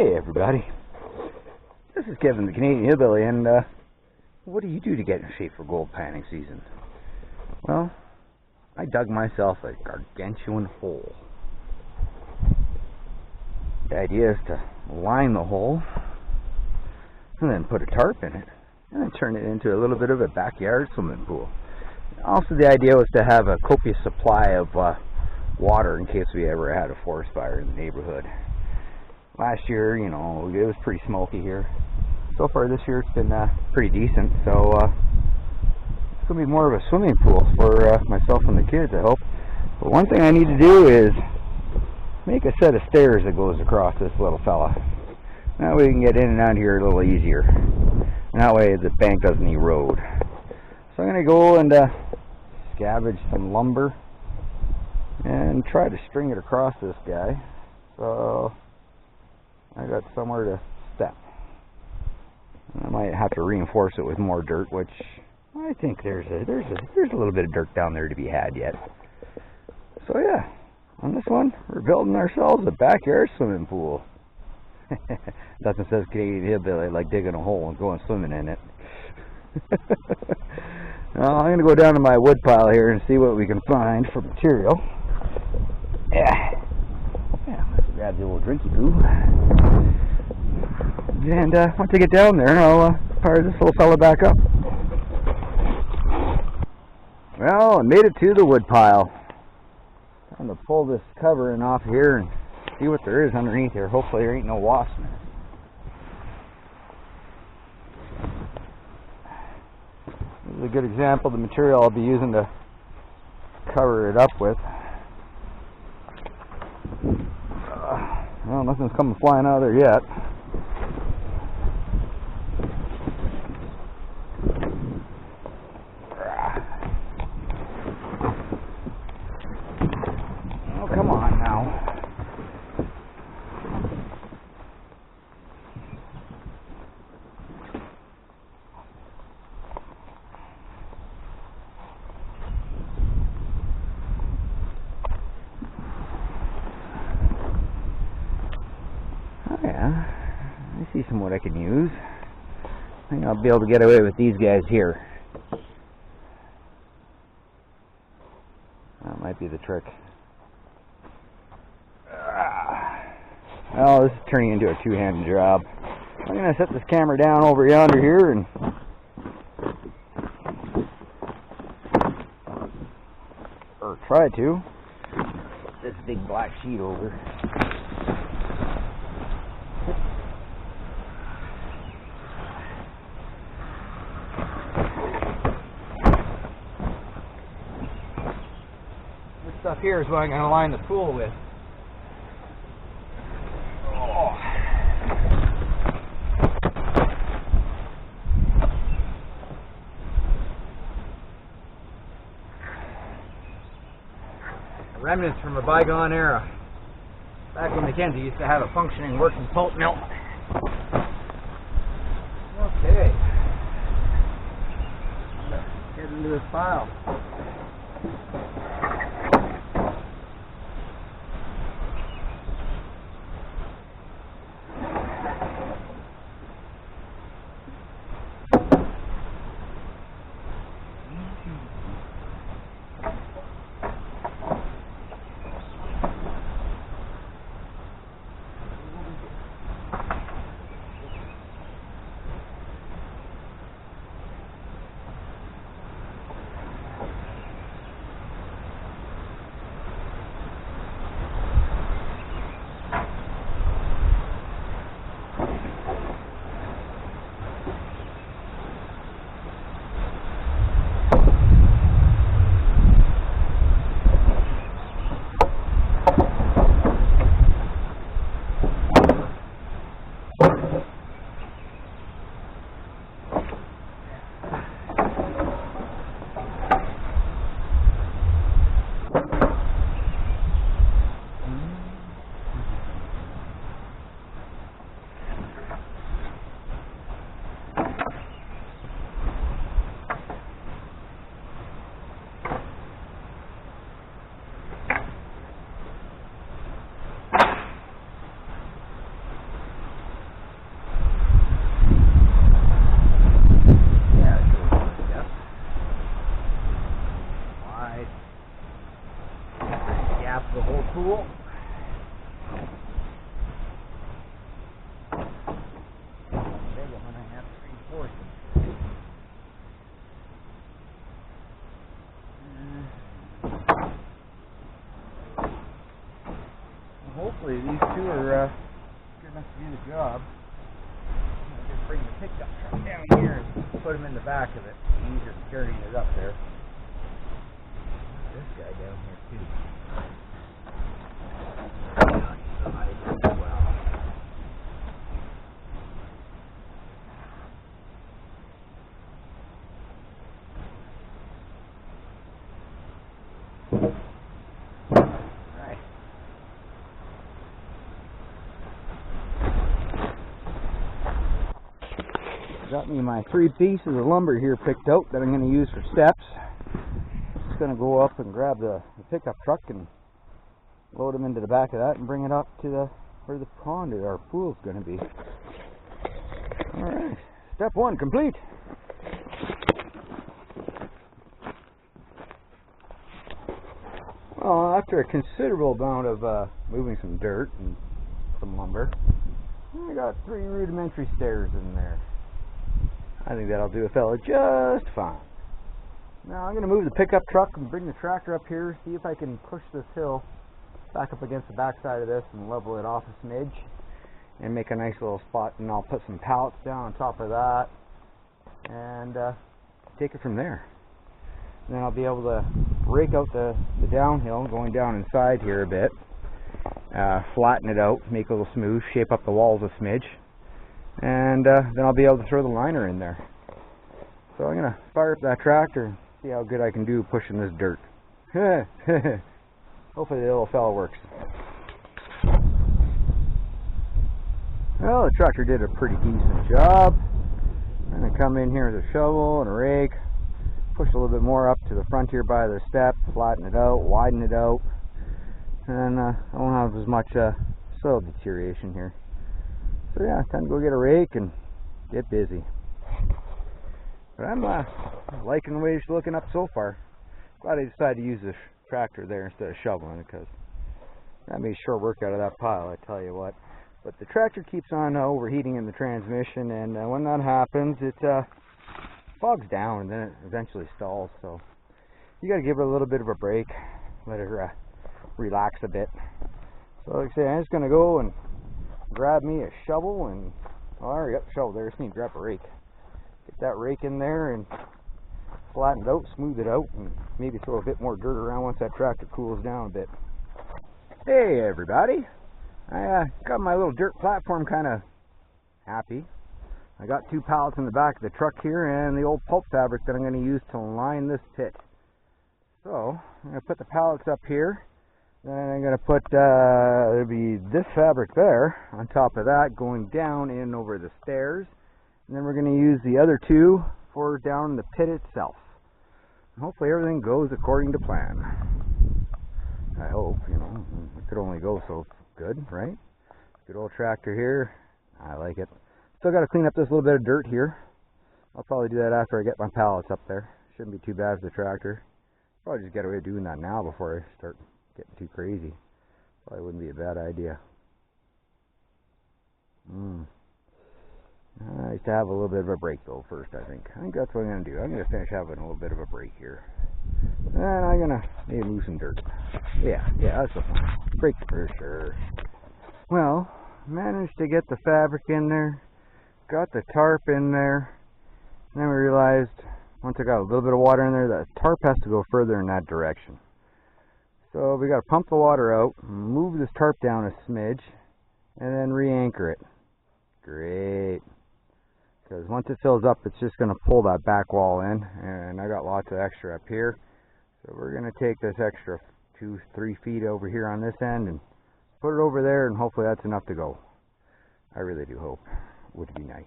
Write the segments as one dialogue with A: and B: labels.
A: Hey everybody, this is Kevin the Canadian Hillbilly, and what do you do to get in shape for gold panning season? Well, I dug myself a gargantuan hole. The idea is to line the hole and then put a tarp in it and then turn it into a little bit of a backyard swimming pool. Also, the idea was to have a copious supply of water in case we ever had a forest fire in the neighborhood. Last year, you know, it was pretty smoky here. So far this year it's been pretty decent, so it's going to be more of a swimming pool for myself and the kids, I hope. But one thing I need to do is make a set of stairs that goes across this little fella. That way we can get in and out here a little easier. And that way the bank doesn't erode. So I'm going to go and scavenge some lumber and try to string it across this guy. So I got somewhere to step. And I might have to reinforce it with more dirt, which I think there's a little bit of dirt down there to be had yet. So yeah, on this one we're building ourselves a backyard swimming pool. Nothing says Canadian Hillbilly like digging a hole and going swimming in it. Well, I'm going to go down to my wood pile here and see what we can find for material. Yeah, let's grab the old drinky poo. And once I get down there, I'll fire this little fella back up. Well, I made it to the wood pile. I'm going to pull this covering off here and see what there is underneath here. Hopefully there ain't no wasp nest. This is a good example of the material I'll be using to cover it up with. Well, nothing's coming flying out of there yet. Oh, come on now. I see some wood I can use. I think I'll be able to get away with these guys here. That might be the trick. Well, this is turning into a two-handed job. I'm going to set this camera down over yonder here and or try to. This big black sheet over. Stuff here is what I'm going to line the pool with. Oh. Remnants from a bygone era. Back when Mackenzie used to have a functioning working pulp mill. Okay. Let's get into this pile. half of the whole pool. Big one, I have 3/4. Hopefully these two are good enough to do the job. I'll just bring the pickup truck down here and put them in the back of it. Easier carrying it up there. This guy down here too. Got me my 3 pieces of lumber here picked out that I'm going to use for steps. Just going to go up and grab the pickup truck and load them into the back of that and bring it up to where the pond or our pool is going to be. Alright, step 1 complete. Well, after a considerable amount of moving some dirt and some lumber, I got 3 rudimentary stairs in there. I think that'll do a fella just fine. Now I'm going to move the pickup truck and bring the tractor up here, see if I can push this hill back up against the back side of this and level it off a smidge and make a nice little spot, and I'll put some pallets down on top of that and take it from there. And then I'll be able to rake out the downhill going down inside here a bit, flatten it out, make it a little smooth, shape up the walls a smidge, and then I'll be able to throw the liner in there. So I'm going to fire up that tractor and see how good I can do pushing this dirt. Hopefully the little fella works. Well, the tractor did a pretty decent job. I'm going to come in here with a shovel and a rake, push a little bit more up to the front here by the step, flatten it out, widen it out, and I won't have as much soil deterioration here. So yeah, time to go get a rake and get busy. But I'm liking the way it's looking up so far. Glad I decided to use this tractor there instead of shoveling it, because that made short work out of that pile, I tell you what. But the tractor keeps on overheating in the transmission, and when that happens, it bogs down and then it eventually stalls. So you got to give it a little bit of a break, let it relax a bit. So like I say, I'm just going to go and grab me a shovel, and I already got the shovel there. Just need to grab a rake. Get that rake in there and flatten it out, smooth it out, and maybe throw a bit more dirt around once that tractor cools down a bit. Hey everybody! I got my little dirt platform kind of happy. I got 2 pallets in the back of the truck here and the old pulp fabric that I'm going to use to line this pit. So I'm going to put the pallets up here. Then I'm going to put, there'll be this fabric there on top of that going down in over the stairs. And then we're going to use the other 2 for down the pit itself. And hopefully everything goes according to plan. I hope, you know, it could only go so good, right? Good old tractor here. I like it. Still got to clean up this little bit of dirt here. I'll probably do that after I get my pallets up there. Shouldn't be too bad for the tractor. Probably just get away doing that now before I start getting too crazy. Probably wouldn't be a bad idea. I used to have a little bit of a break though first, I think. I think that's what I'm going to do. I'm going to finish having a little bit of a break here. And I'm going to maybe move some dirt. Yeah, that's the fun. Break for sure. Well, managed to get the fabric in there. Got the tarp in there. And then we realized, once I got a little bit of water in there, that tarp has to go further in that direction. So we got to pump the water out, move this tarp down a smidge, and then re-anchor it. Great. Because once it fills up, it's just going to pull that back wall in, and I got lots of extra up here. So we're going to take this extra 2-3 feet over here on this end and put it over there, and hopefully that's enough to go. I really do hope. Would be nice.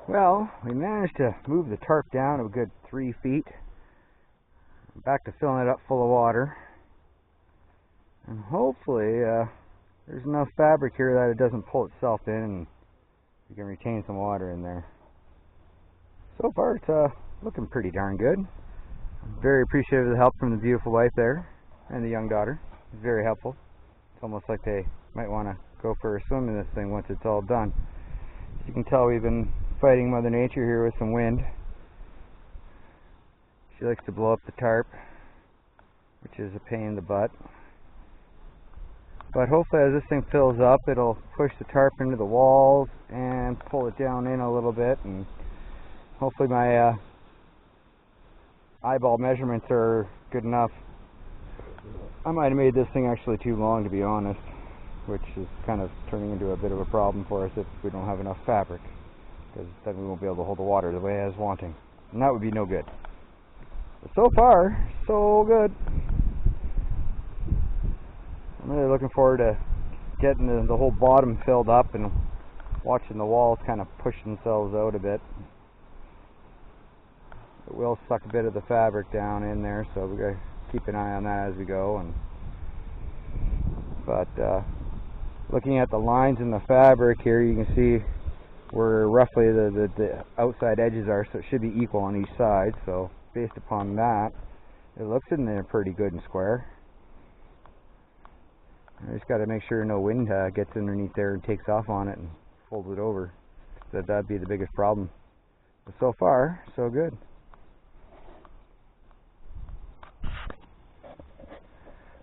A: Well, we managed to move the tarp down a good 3 feet. Back to filling it up full of water. And hopefully there's enough fabric here that it doesn't pull itself in and we can retain some water in there. So far it's looking pretty darn good. I'm very appreciative of the help from the beautiful wife there. and the young daughter. It's very helpful. It's almost like they might want to go for a swim in this thing once it's all done. As you can tell, we've been fighting Mother Nature here with some wind. She likes to blow up the tarp, which is a pain in the butt. But hopefully as this thing fills up, it'll push the tarp into the walls and pull it down in a little bit, and hopefully my eyeball measurements are good enough. I might have made this thing actually too long, to be honest, which is kind of turning into a bit of a problem for us if we don't have enough fabric, because then we won't be able to hold the water the way I was wanting, and that would be no good. But so far, so good. I'm really looking forward to getting the whole bottom filled up and watching the walls kind of push themselves out a bit. It will suck a bit of the fabric down in there, so we gotta keep an eye on that as we go. But looking at the lines in the fabric here, you can see where roughly the outside edges are, so it should be equal on each side. So based upon that, it looks in there pretty good and square. I just got to make sure no wind gets underneath there and takes off on it and folds it over. That'd be the biggest problem. But so far, so good.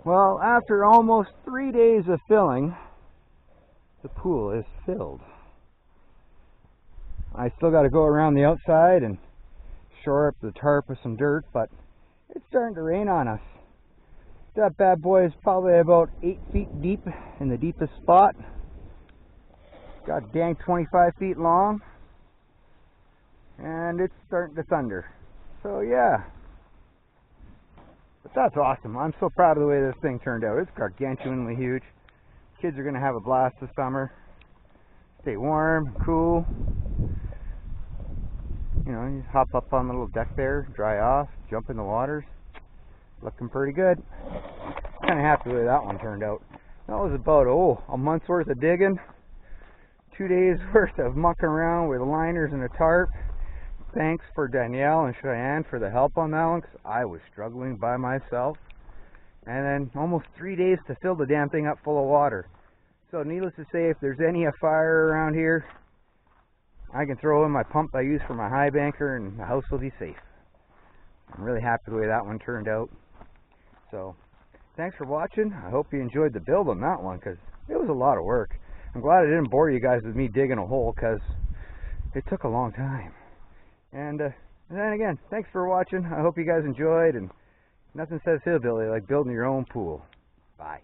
A: Well, after almost 3 days of filling, the pool is filled. I still got to go around the outside and shore up the tarp with some dirt, but it's starting to rain on us. That bad boy is probably about 8 feet deep in the deepest spot. Got dang 25 feet long, and it's starting to thunder. So yeah, but that's awesome. I'm so proud of the way this thing turned out. It's gargantuanly huge. Kids are going to have a blast this summer. Stay warm, cool. You know, you hop up on the little deck there, dry off, jump in the waters. Looking pretty good. Kind of happy the way that one turned out. That was about a month's worth of digging, 2 days worth of mucking around with liners and a tarp. Thanks for Danielle and Cheyenne for the help on that one, because I was struggling by myself. And then almost 3 days to fill the damn thing up full of water. So needless to say, if there's any fire around here, I can throw in my pump I use for my high banker and the house will be safe. I'm really happy the way that one turned out. So thanks for watching. I hope you enjoyed the build on that one, because it was a lot of work. I'm glad I didn't bore you guys with me digging a hole, because it took a long time. And then again, thanks for watching. I hope you guys enjoyed, and nothing says hillbilly like building your own pool. Bye.